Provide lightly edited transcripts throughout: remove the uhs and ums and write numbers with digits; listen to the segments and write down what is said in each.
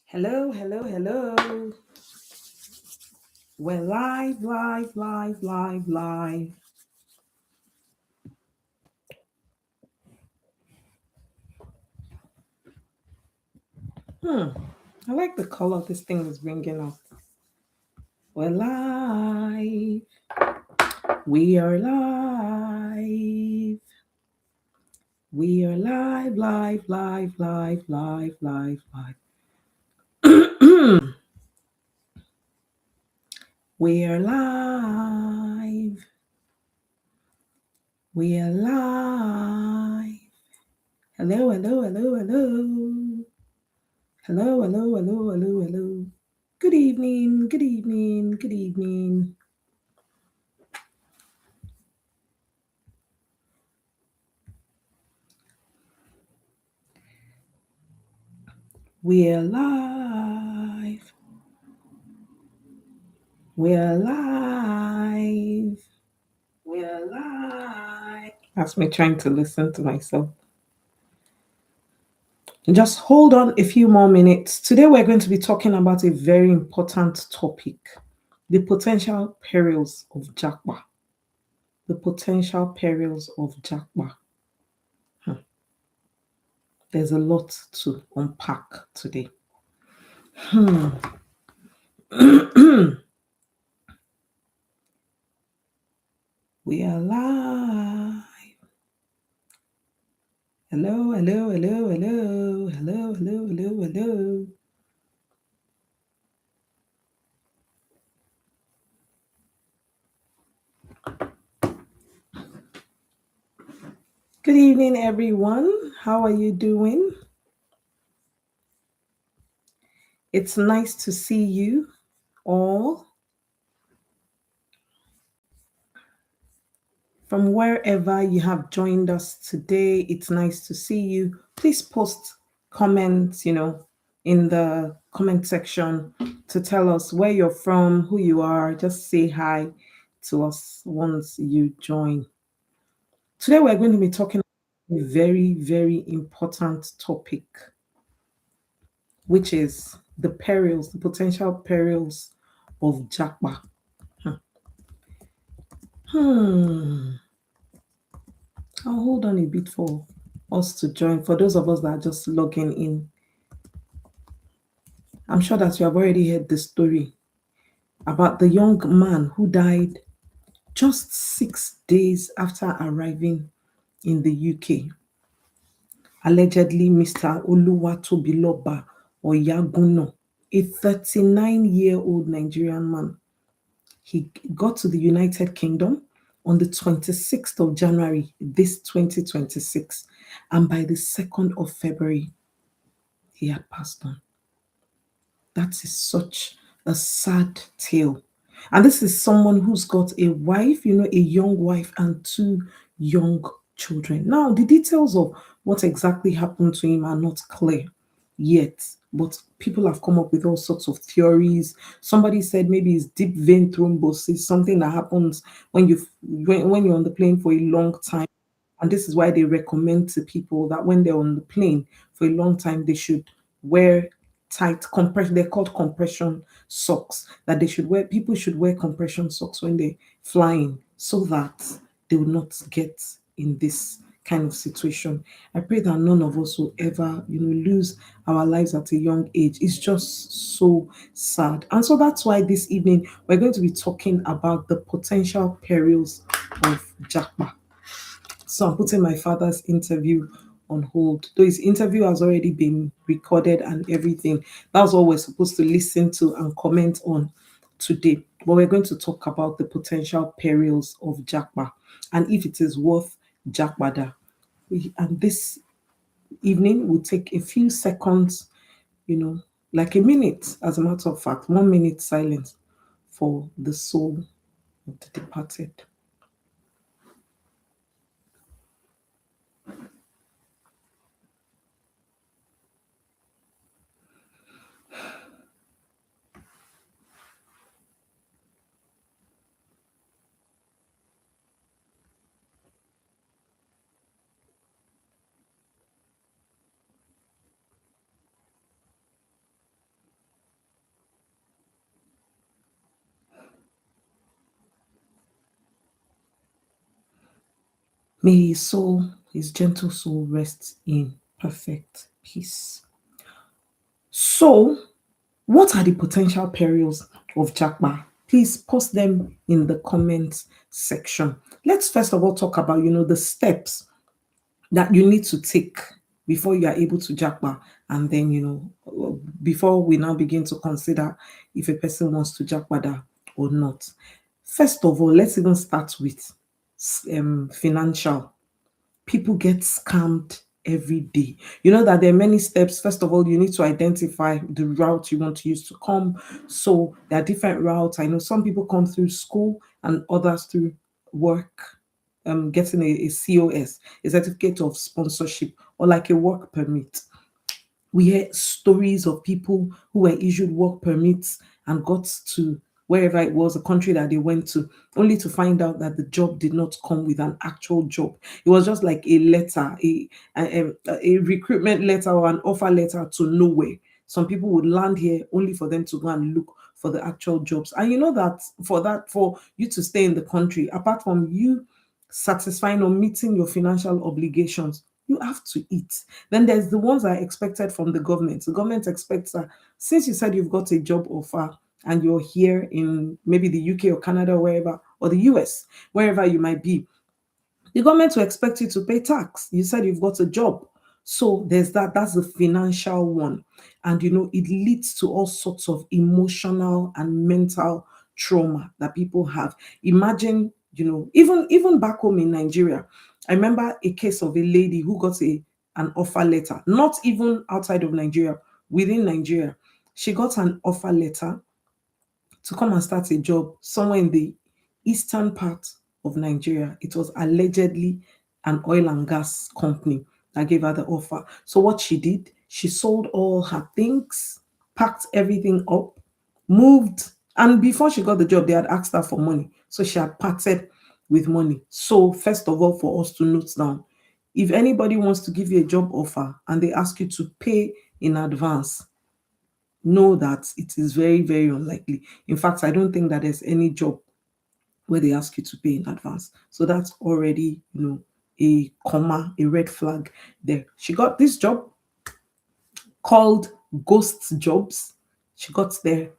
Hello, hello, hello. We're live, live, live, live, live. Hmm. I like the color this thing is bringing up. We're live. We are live. We are live, live, live, live, live, live, live. We are live. We are live. Hello, hello, hello, hello. Hello, hello, hello, hello, hello. Good evening, good evening, good evening. We're live. We're live. We're live. That's me trying to listen to myself. Just hold on a few more minutes. Today, we're going to be talking about a very important topic, the potential perils of japa. The potential perils of japa. Hmm. There's a lot to unpack today. Hmm. We are live. Hello, hello, hello, hello, hello, hello, hello, hello. Good evening, everyone. How are you doing? It's nice to see you all from wherever you have joined us today. It's nice to see you. Please post comments, in the comment section to tell us where you're from, who you are. Just say hi to us once you join. Today, we're going to be talking about a very, very important topic, which is the perils, the potential perils of japa. Hmm. I'll hold on a bit for us to join. For those of us that are just logging in, I'm sure that you have already heard the story about the young man who died just 6 days after arriving in the UK. Allegedly, Mr. Oluwatobiloba Oyaguno, a 39-year-old Nigerian man. He got to the United Kingdom on the 26th of January, this 2026. And by the 2nd of February, he had passed on. That is such a sad tale. And this is someone who's got a wife, a young wife and two young children. Now, the details of what exactly happened to him are not clear yet, but people have come up with all sorts of theories. Somebody said maybe it's deep vein thrombosis, something that happens when you're on the plane for a long time. And this is why they recommend to people that when they're on the plane for a long time, they should wear tight compression. They're called compression socks. That they should wear. People should wear compression socks when they're flying, so that they will not get in this kind of situation. I pray that none of us will ever, lose our lives at a young age. It's just so sad. And so that's why this evening we're going to be talking about the potential perils of japa. So I'm putting my father's interview on hold. Though his interview has already been recorded and everything. That's what we're supposed to listen to and comment on today. But we're going to talk about the potential perils of Jakba and if it is worth Jakbada. And this evening will take a few seconds, like a minute, as a matter of fact, 1 minute silence for the soul of the departed. May his soul, his gentle soul, rest in perfect peace. So, what are the potential perils of japa? Please post them in the comments section. Let's first of all talk about, the steps that you need to take before you are able to japa, and then, before we now begin to consider if a person wants to japa or not. First of all, let's even start with financial. People get scammed every day. You know that there are many steps. First of all, you need to identify the route you want to use to come. So there are different routes. I know some people come through school and others through work, getting a COS, a certificate of sponsorship, or like a work permit. We hear stories of people who were issued work permits and got to wherever it was, a country that they went to, only to find out that the job did not come with an actual job. It was just like a letter, a recruitment letter or an offer letter to nowhere. Some people would land here only for them to go and look for the actual jobs. And you know that for you to stay in the country, apart from you satisfying or meeting your financial obligations, you have to eat. Then there's the ones that are expected from the government. The government expects that since you said you've got a job offer and you're here in maybe the UK or Canada or wherever, or the US, wherever you might be, the government will expect you to pay tax. You said you've got a job. So there's that. That's the financial one. And it leads to all sorts of emotional and mental trauma that people have. Imagine, even back home in Nigeria, I remember a case of a lady who got an offer letter, not even outside of Nigeria, within Nigeria. She got an offer letter to come and start a job somewhere in the eastern part of Nigeria. It was allegedly an oil and gas company that gave her the offer. So what she did, she sold all her things, packed everything up, moved, and before she got the job, they had asked her for money. So she had parted with money. So first of all, for us to note down, if anybody wants to give you a job offer and they ask you to pay in advance, know that it is very, very unlikely. In fact, I don't think that there's any job where they ask you to pay in advance. So that's already, a comma, a red flag there. She got this job called Ghost Jobs. She got there.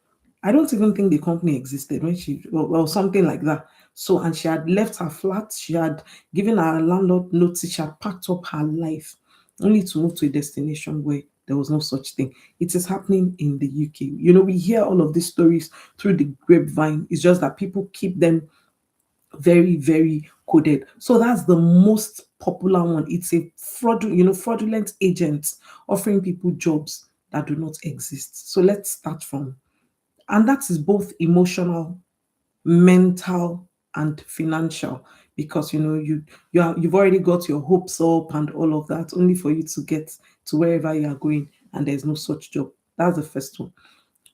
I don't even think the company existed when well, something like that. So, and she had left her flat. She had given her landlord notice. She had packed up her life only to move to a destination where there was no such thing. It is happening in the UK. We hear all of these stories through the grapevine. It's just that people keep them very, very coded. So that's the most popular one. It's a fraudulent agents offering people jobs that do not exist. So let's start from, and that is both emotional, mental, and financial, because you've already got your hopes up and all of that, only for you to get to wherever you are going and there's no such job. That's the first one.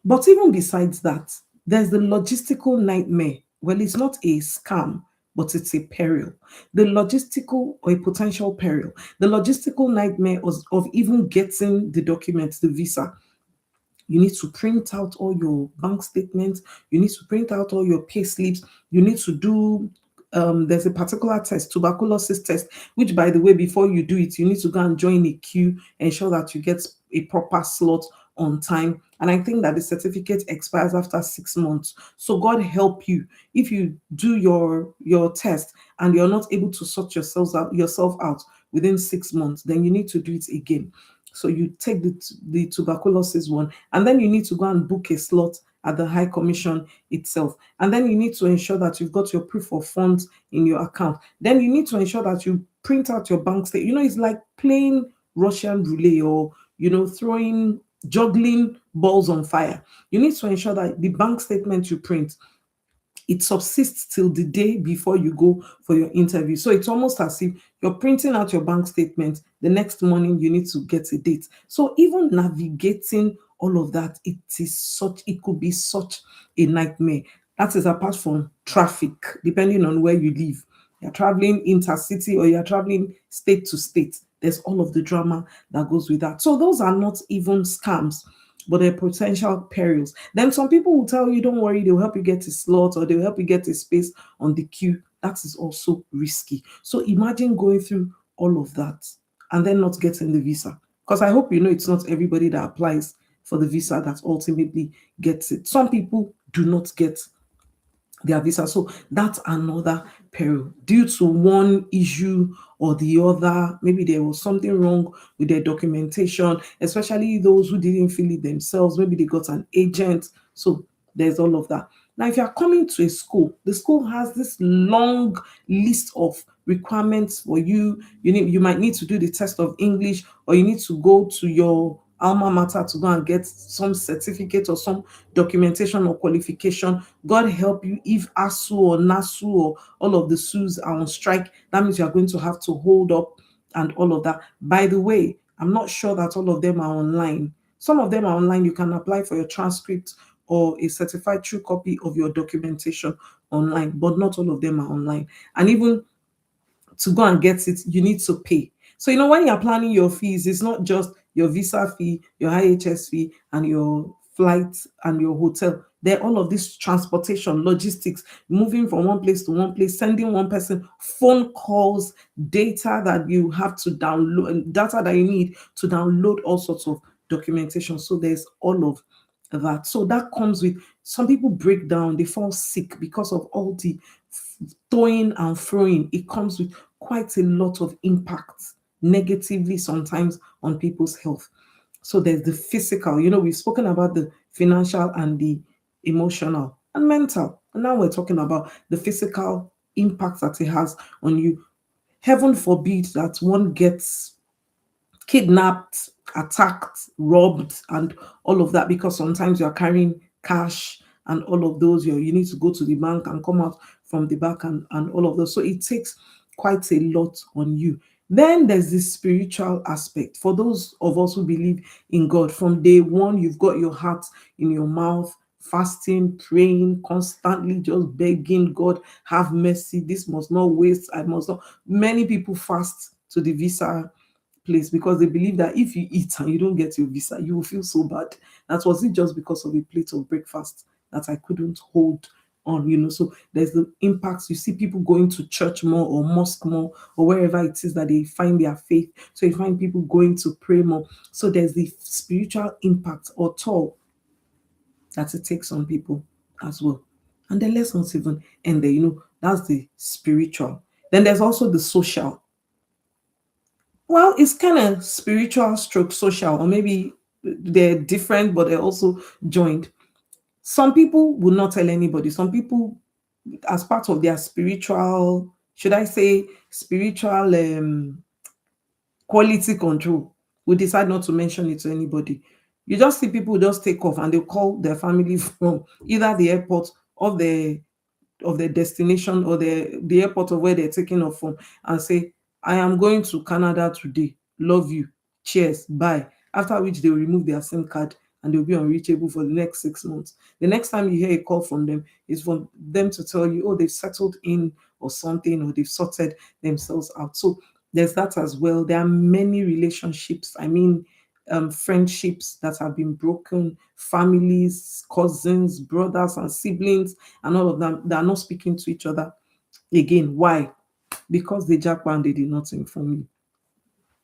But even besides that, there's the logistical nightmare. Well, it's not a scam, but it's a peril. The logistical or a potential peril. The logistical nightmare of even getting the documents, the visa. You need to print out all your bank statements. You need to print out all your pay slips. You need to do, there's a particular test, tuberculosis test, which, by the way, before you do it, you need to go and join a queue, ensure that you get a proper slot on time. And I think that the certificate expires after 6 months. So God help you if you do your test and you're not able to sort yourself out within 6 months, then you need to do it again. So you take the tuberculosis one, and then you need to go and book a slot at the High Commission itself. And then you need to ensure that you've got your proof of funds in your account. Then you need to ensure that you print out your bank statement. It's like playing Russian roulette, or juggling balls on fire. You need to ensure that the bank statement you print, it subsists till the day before you go for your interview. So it's almost as if you're printing out your bank statement, the next morning you need to get a date. So even navigating all of that, it could be such a nightmare. That is apart from traffic, depending on where you live. You're traveling intercity or you're traveling state to state. There's all of the drama that goes with that. So those are not even scams, but they're potential perils. Then some people will tell you, don't worry, they'll help you get a slot or they'll help you get a space on the queue. that is also risky. So imagine going through all of that and then not getting the visa. Because I hope you know it's not everybody that applies for the visa that ultimately gets it. Some people do not get their visa. So that's another peril due to one issue or the other. Maybe there was something wrong with their documentation, especially those who didn't fill it themselves. Maybe they got an agent. So there's all of that. Now, if you're coming to a school, the school has this long list of requirements for you. You might need to do the test of English, or you need to go to your alma mater to go and get some certificate or some documentation or qualification. God help you if ASU or NASU or all of the SUs are on strike. That means you are going to have to hold up and all of that. By the way, I'm not sure that all of them are online. Some of them are online. You can apply for your transcript or a certified true copy of your documentation online, but not all of them are online. And even to go and get it, you need to pay. So, when you're planning your fees, it's not just your visa fee, your IHS fee, and your flight and your hotel. There all of this transportation, logistics, moving from one place to one place, sending one person, phone calls, data that you have to download, data that you need to download all sorts of documentation. So there's all of that. So that comes with some people break down, they fall sick because of all the throwing and throwing. It comes with quite a lot of impact negatively sometimes on people's health. So there's the physical, we've spoken about the financial and the emotional and mental. And now we're talking about the physical impact that it has on you. Heaven forbid that one gets kidnapped, attacked, robbed, and all of that, because sometimes you're carrying cash and all of those. You need to go to the bank and come out from the bank and all of those. So it takes quite a lot on you. Then there's this spiritual aspect. For those of us who believe in God, from day one, you've got your heart in your mouth, fasting, praying, constantly just begging God, have mercy. This must not waste. I must not. Many people fast to the visa place because they believe that if you eat and you don't get your visa, you will feel so bad. That was it, just because of a plate of breakfast that I couldn't hold on. So there's the impacts. You see people going to church more or mosque more or wherever it is that they find their faith. So you find people going to pray more. So there's the spiritual impact or toll that it takes on people as well. And then let's not even end there. That's the spiritual. Then there's also the social. Well, it's kind of spiritual stroke social, or maybe they're different, but they're also joined. Some people will not tell anybody. Some people, as part of their spiritual, should I say, spiritual quality control, will decide not to mention it to anybody. You just see people just take off and they'll call their family from either the airport or their destination, or the airport of where they're taking off from, and say, I am going to Canada today. Love you. Cheers. Bye. After which they will remove their SIM card and they'll be unreachable for the next 6 months. The next time you hear a call from them is for them to tell you, oh, they've settled in or something, or they've sorted themselves out. So there's that as well. There are many relationships. I mean, friendships that have been broken, families, cousins, brothers, and siblings, and all of them that are not speaking to each other again. Why? Because they japa and they did not inform you.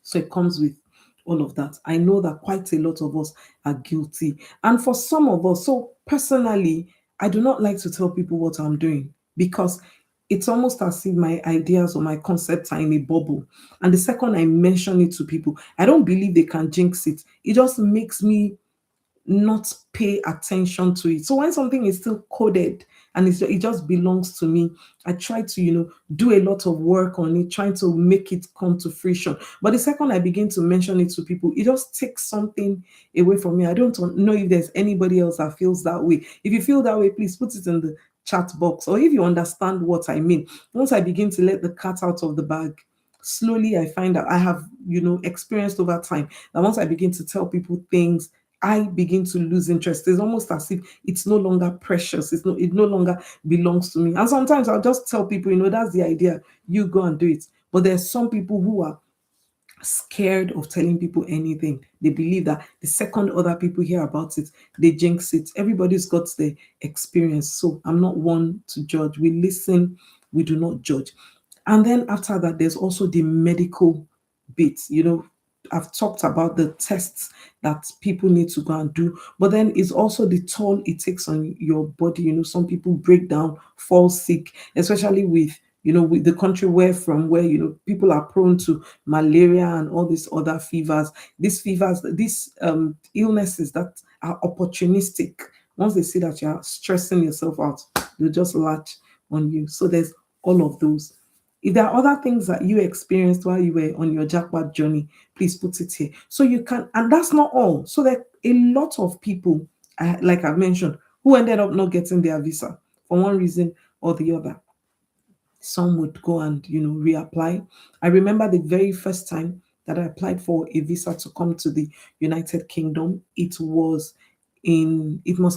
So it comes with all of that. I know that quite a lot of us are guilty. And for some of us, so personally, I do not like to tell people what I'm doing, because it's almost as if my ideas or my concepts are in a bubble. And the second I mention it to people, I don't believe they can jinx it. It just makes me not pay attention to it. So when something is still coded and it just belongs to me, I try to, do a lot of work on it, trying to make it come to fruition. But the second I begin to mention it to people, it just takes something away from me. I don't know if there's anybody else that feels that way. If you feel that way, please put it in the chat box. Or if you understand what I mean, once I begin to let the cat out of the bag, slowly I find out I have, experienced over time that once I begin to tell people things, I begin to lose interest. It's almost as if it's no longer precious. It no longer belongs to me. And sometimes I'll just tell people, that's the idea. You go and do it. But there's some people who are scared of telling people anything. They believe that the second other people hear about it, they jinx it. Everybody's got the experience. So I'm not one to judge. We listen, we do not judge. And then after that, there's also the medical bit. I've talked about the tests that people need to go and do, but then it's also the toll it takes on your body. Some people break down, fall sick, especially with the country where people are prone to malaria and all these other fevers. These illnesses that are opportunistic. Once they see that you're stressing yourself out, they'll just latch on you. So there's all of those. If there are other things that you experienced while you were on your jackpot journey, please put it here. So you can, and that's not all. So there are a lot of people, like I've mentioned, who ended up not getting their visa for one reason or the other. Some would go and reapply. I remember the very first time that I applied for a visa to come to the United Kingdom. It must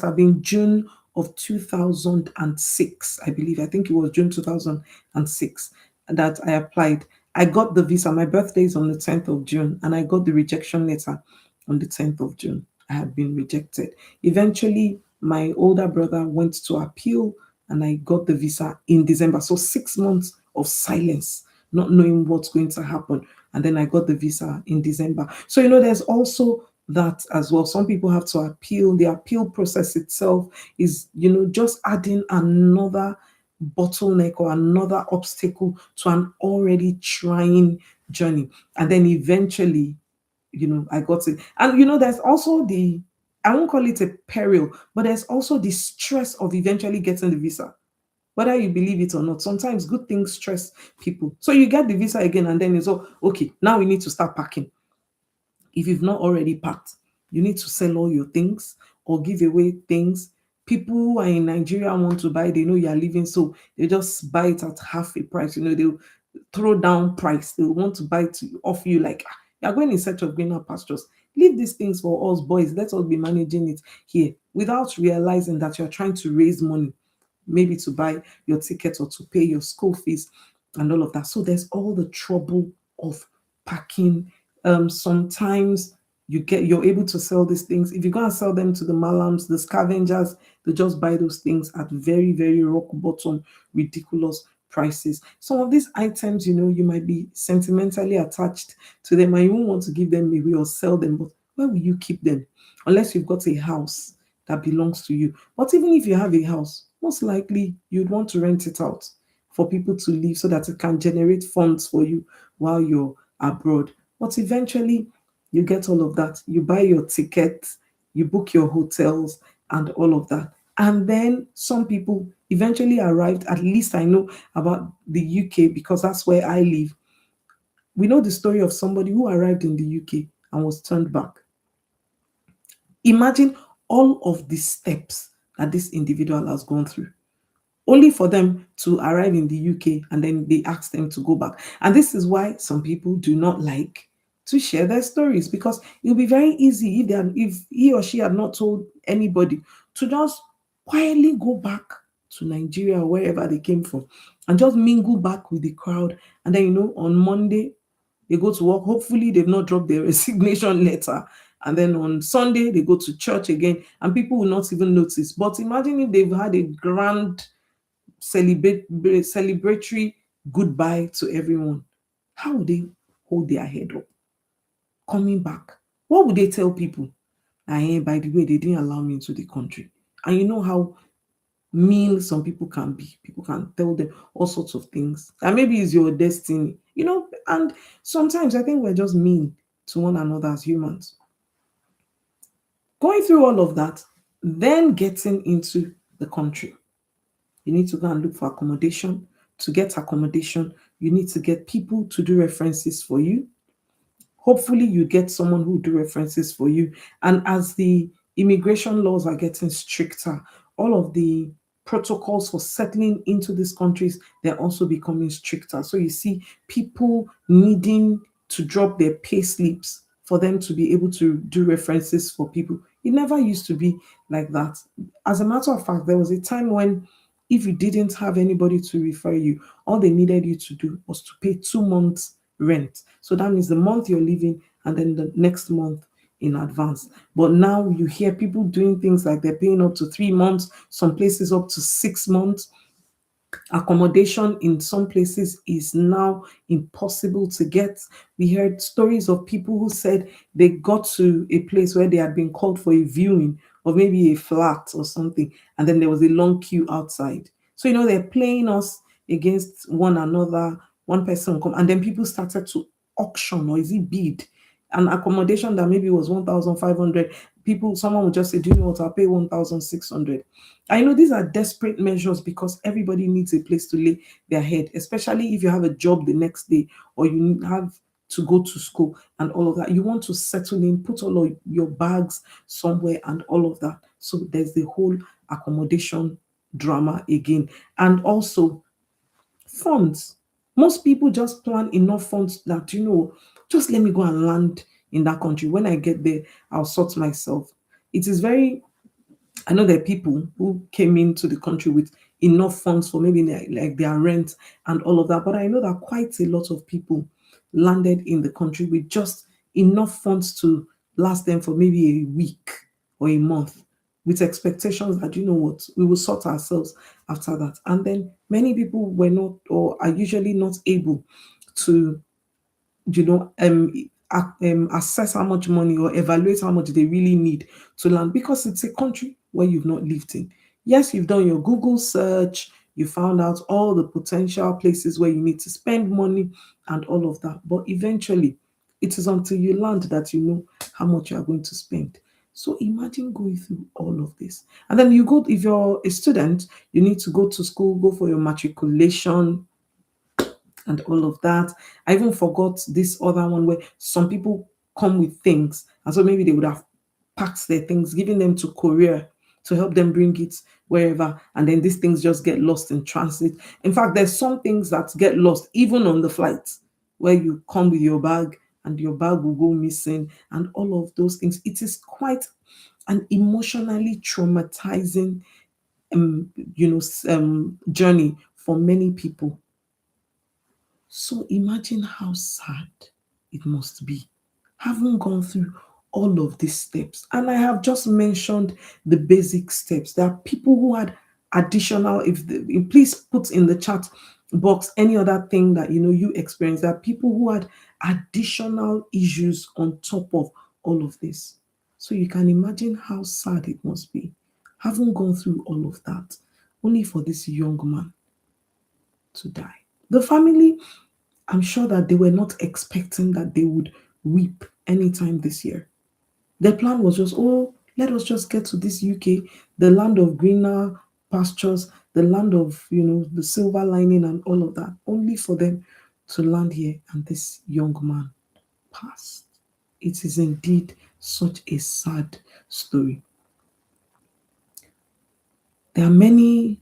have been June of 2006, I believe. I think it was June 2006 that I applied. I got the visa. My birthday is on the 10th of June, and I got the rejection letter on the 10th of June. I had been rejected. Eventually, my older brother went to appeal, and I got the visa in December. So 6 months of silence, not knowing what's going to happen. And then I got the visa in December. So, there's also that as well. Some people have to appeal. The appeal process itself is, just adding another bottleneck or another obstacle to an already trying journey. And then eventually, I got it. And there's also I won't call it a peril, but there's also the stress of eventually getting the visa. Whether you believe it or not, sometimes good things stress people. So you get the visa again, and then it's all okay. Now we need to start packing. If you've not already packed, you need to sell all your things or give away things. People who are in Nigeria want to buy, they know you're leaving, so they just buy it at half a price. They'll throw down price. They want to buy to offer you like, you're going in search of greener pastures. Leave these things for us boys. Let us be managing it here without realizing that you're trying to raise money, maybe to buy your ticket or to pay your school fees and all of that. So there's all the trouble of packing. Sometimes you're able to sell these things. If you go and sell them to the malams, the scavengers, they just buy those things at very, very rock bottom, ridiculous prices. Some of these items, you might be sentimentally attached to them and you won't want to give them away or sell them, but where will you keep them? Unless you've got a house that belongs to you. But even if you have a house, most likely you'd want to rent it out for people to live so that it can generate funds for you while you're abroad. But eventually, you get all of that. You buy your tickets, you book your hotels, and all of that. And then some people eventually arrived, at least I know about the UK because that's where I live. We know the story of somebody who arrived in the UK and was turned back. Imagine all of the steps that this individual has gone through only for them to arrive in the UK and then they ask them to go back. And this is why some people do not like to share their stories because it'll be very easy if he or she had not told anybody to just quietly go back to Nigeria or wherever they came from and just mingle back with the crowd. And then, on Monday, they go to work. Hopefully, they've not dropped their resignation letter. And then on Sunday, they go to church again, and people will not even notice. But imagine if they've had a grand celebratory goodbye to everyone. How would they hold their head up coming back? What would they tell people? By the way, they didn't allow me into the country. And you know how mean some people can be. People can tell them all sorts of things. And maybe it's your destiny, and sometimes I think we're just mean to one another as humans. Going through all of that, then getting into the country. You need to go and look for accommodation. To get accommodation, you need to get people to do references for you. Hopefully, you get someone who do references for you. And as the immigration laws are getting stricter, all of the protocols for settling into these countries, they're also becoming stricter. So you see people needing to drop their pay slips for them to be able to do references for people. It never used to be like that. As a matter of fact, there was a time when if you didn't have anybody to refer you, all they needed you to do was to pay 2 months rent. So that means the month you're leaving and then the next month in advance. But now you hear people doing things like they're paying up to 3 months, some places up to 6 months. Accommodation in some places is now impossible to get. We heard stories of people who said they got to a place where they had been called for a viewing of maybe a flat or something, and then there was a long queue outside. So, they're playing us against one another. One person will come, and then people started to auction, or is it bid, an accommodation that maybe was 1,500. Someone would just say, do you know what, I'll pay 1,600. I know these are desperate measures because everybody needs a place to lay their head, especially if you have a job the next day, or you have to go to school and all of that. You want to settle in, put all of your bags somewhere and all of that. So there's the whole accommodation drama again. And also funds. Most people just plan enough funds that, just let me go and land in that country. When I get there, I'll sort myself. It is very, I know there are people who came into the country with enough funds for maybe like their rent and all of that. But I know that quite a lot of people landed in the country with just enough funds to last them for maybe a week or a month, with expectations that, what, we will sort ourselves after that. And then many people were not, or are usually not able to, you know, um, assess how much money or evaluate how much they really need to land, because it's a country where you've not lived in. Yes, you've done your Google search, you found out all the potential places where you need to spend money and all of that. But eventually, it is until you land that you know how much you are going to spend. So imagine going through all of this. And then you go, if you're a student, you need to go to school, go for your matriculation, and all of that. I even forgot this other one where some people come with things, and so maybe they would have packed their things, giving them to courier to help them bring it wherever, and then these things just get lost in transit. In fact, there's some things that get lost even on the flight, where you come with your bag and your bag will go missing, and all of those things. It is quite an emotionally traumatizing journey for many people. So imagine how sad it must be, having gone through all of these steps. And I have just mentioned the basic steps. There are people who had additional, please put in the chat box any other thing that you experienced. There are people who had additional issues on top of all of this. So you can imagine how sad it must be, having gone through all of that, only for this young man to die. The family, I'm sure that they were not expecting that they would weep anytime this year. Their plan was just, oh, let us just get to this UK, the land of greener pastures, the land of, the silver lining and all of that, only for them to land here and this young man passed. It is indeed such a sad story. There are many,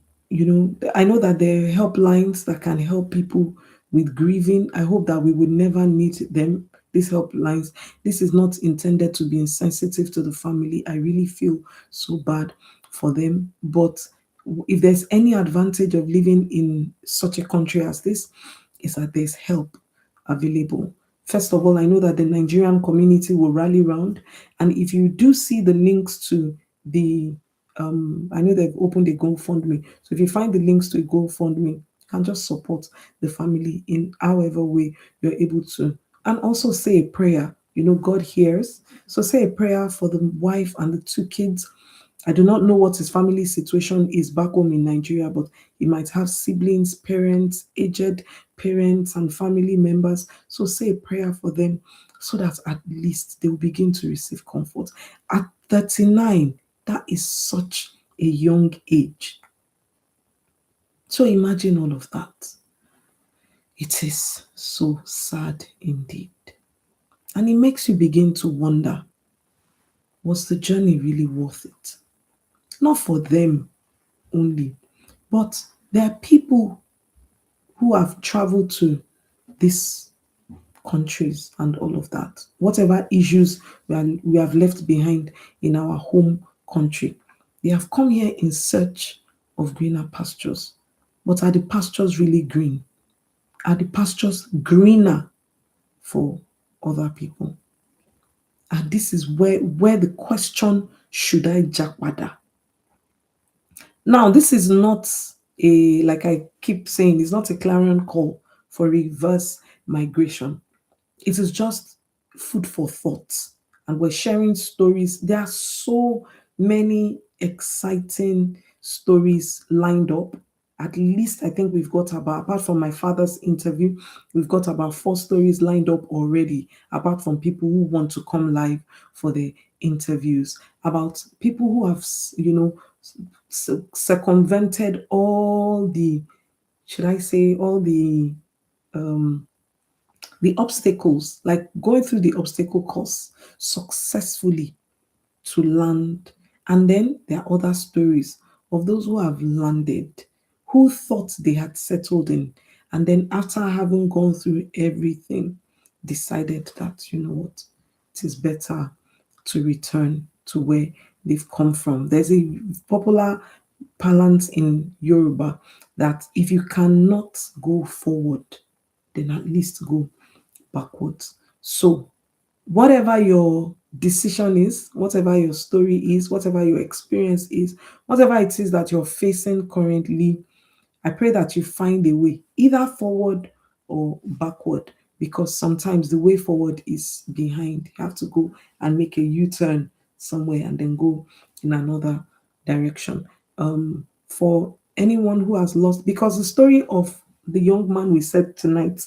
I know that there are helplines that can help people with grieving. I hope that we would never need them, these helplines. This is not intended to be insensitive to the family. I really feel so bad for them. But if there's any advantage of living in such a country as this, is that there's help available. First of all, I know that the Nigerian community will rally round. And if you do see the links to the I know they've opened a GoFundMe. So if you find the links to a GoFundMe, you can just support the family in however way you're able to. And also say a prayer. God hears. So say a prayer for the wife and the two kids. I do not know what his family situation is back home in Nigeria, but he might have siblings, parents, aged parents, and family members. So say a prayer for them so that at least they will begin to receive comfort. At 39, that is such a young age. So imagine all of that. It is so sad indeed. And it makes you begin to wonder, was the journey really worth it? Not for them only, but there are people who have traveled to these countries and all of that. Whatever issues we have left behind in our home country, they have come here in search of greener pastures. But are the pastures really green? Are the pastures greener for other people? And this is where the question, should I japa? Now, this is not like I keep saying, it's not a clarion call for reverse migration. It is just food for thought. And we're sharing stories. There are so many exciting stories lined up. At least I think we've got about, apart from my father's interview, we've got about 4 stories lined up already, apart from people who want to come live for the interviews, about people who have, circumvented all the, should I say, all the obstacles, like going through the obstacle course successfully to land. And then there are other stories of those who have landed, who thought they had settled in, and then after having gone through everything, decided that, you know what, it is better to return to where they've come from. There's a popular parlance in Yoruba that if you cannot go forward, then at least go backwards. So, whatever your decision is, whatever your story is, whatever your experience is, whatever it is that you're facing currently, I pray that you find a way, either forward or backward, because sometimes the way forward is behind. You have to go and make a U turn somewhere and then go in another direction. For anyone who has lost, because the story of the young man we said tonight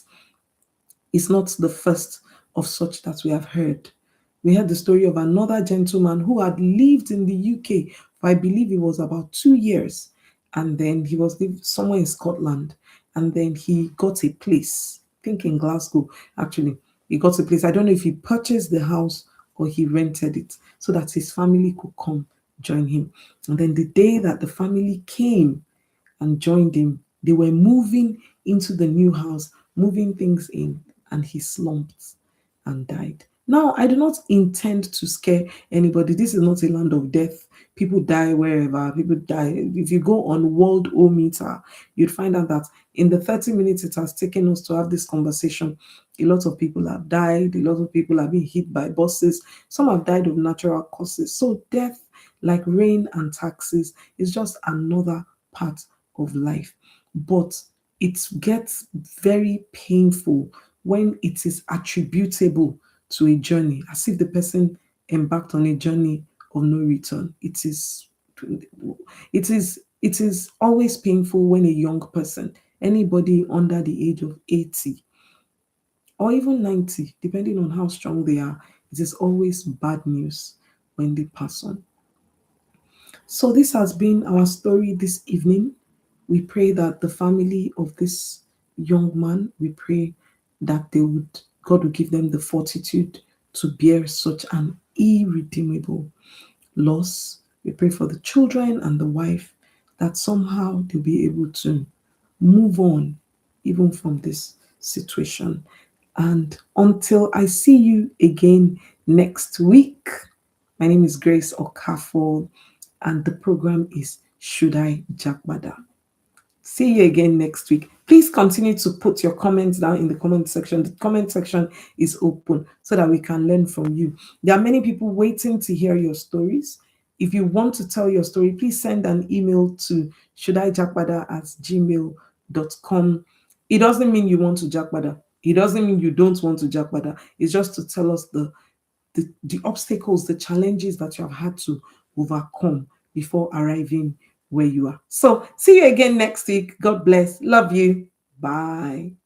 is not the first of such that we have heard. We heard the story of another gentleman who had lived in the UK for, I believe it was about 2 years. And then he was somewhere in Scotland. And then he got a place, I think in Glasgow, actually. He got a place. I don't know if he purchased the house or he rented it so that his family could come join him. And then the day that the family came, and joined him. They were moving into the new house, moving things in, and he slumped and died. Now, I do not intend to scare anybody. This is not a land of death. People die wherever. People die. If you go on World O Meter, you'd find out that in the 30 minutes it has taken us to have this conversation, a lot of people have died. A lot of people have been hit by buses. Some have died of natural causes. So death, like rain and taxes, is just another part of life. But it gets very painful when it is attributable to a journey, as if the person embarked on a journey of no return. It is always painful when a young person, anybody under the age of 80 or even 90, depending on how strong they are, it is always bad news when they pass on. So this has been our story this evening. We pray that the family of this young man, we pray that God will give them the fortitude to bear such an irredeemable loss. We pray for the children and the wife that somehow they'll be able to move on even from this situation. And until I see you again next week, my name is Grace Okafor, and the program is Should I Jakbada? See you again next week. Please continue to put your comments down in the comment section. The comment section is open so that we can learn from you. There are many people waiting to hear your stories. If you want to tell your story, please send an email to shouldijakbada@gmail.com. It doesn't mean you want to jakbada. It doesn't mean you don't want to jakbada. It's just to tell us the obstacles, the challenges that you have had to overcome before arriving where you are. So, see you again next week. God bless. Love you. Bye.